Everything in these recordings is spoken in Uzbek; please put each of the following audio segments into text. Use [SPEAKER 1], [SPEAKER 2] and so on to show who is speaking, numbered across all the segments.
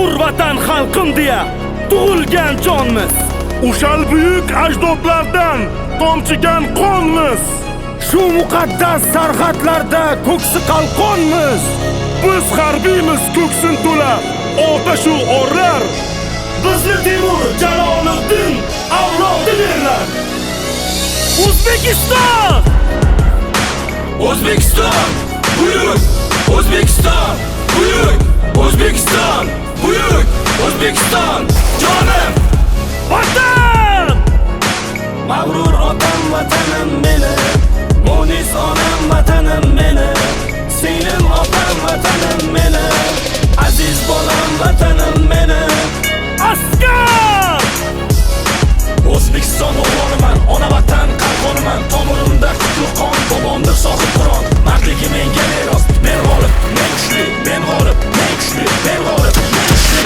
[SPEAKER 1] Hurvatan xalqim deya tug'ilgan jonmiz.
[SPEAKER 2] O'shal buyuk ajdodlardan tomchigan qonmiz.
[SPEAKER 1] Shu muqaddas sarhadlarda ko'ksi qalqonmiz.
[SPEAKER 2] Biz harbiymiz ko'ksin to'la otashu orar.
[SPEAKER 1] Bizni Temur Jaloliddin avlodi derlar. O'zbekiston!
[SPEAKER 3] O'zbekiston buyuk, O'zbekiston buyuk, O'zbekiston buyuk, O'zbekiston jonim
[SPEAKER 1] Vatan!
[SPEAKER 3] Mag'rur otam vatanim meni, Mo'nis onam vatanim meni, singlim opam vatanim meni, aziz bolam vatanim meni.
[SPEAKER 1] Askar!
[SPEAKER 3] O'zbekiston o'g'loniman, ona vatan qalqoniman, tomirimda qutlug' qon, bobomdir sohib Qur'on. Mardligi menga meros, men g'olib, men kuchli, men g'olib, men kuchli, men g'olib, men kuchli.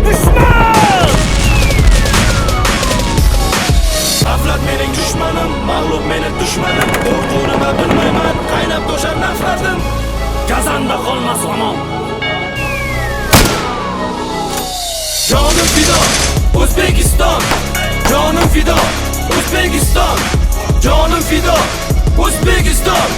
[SPEAKER 1] Dushman!
[SPEAKER 3] G'aflat mening dushmanim, mag'lub meni dushmanim. Qo'rquv nima bilmayman, qaynab to'shar nafratim.
[SPEAKER 1] Gazanda qolmas omon.
[SPEAKER 3] Jonim fido, O'zbekiston. Jonim fido, O'zbekiston. Jonim fido, O'zbekiston.